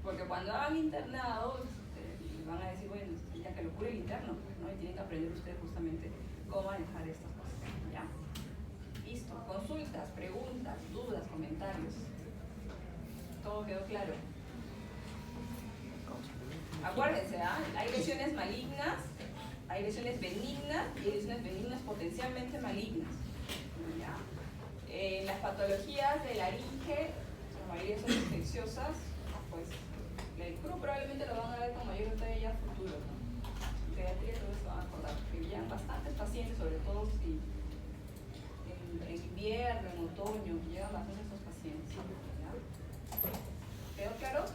Porque cuando hagan internado, van a decir, bueno, ya que lo cure el interno, ¿no? Y tienen que aprender ustedes justamente cómo manejar estas cosas. ¿Ya? Listo. Consultas, preguntas, dudas, comentarios. ¿Todo quedó claro? Acuérdense, ¿eh? Hay lesiones malignas, hay lesiones benignas y hay lesiones benignas potencialmente malignas. ¿Ya? Las patologías de laringe, la mayoría son infecciosas, pues el CRU probablemente lo van a ver con mayor detalle ya futuro, ¿no? En pediatría todos se van a acordar, porque llegan bastantes pacientes, sobre todo si en invierno, en otoño, llegan bastantes estos pacientes. ¿Ya? ¿Quedó claro?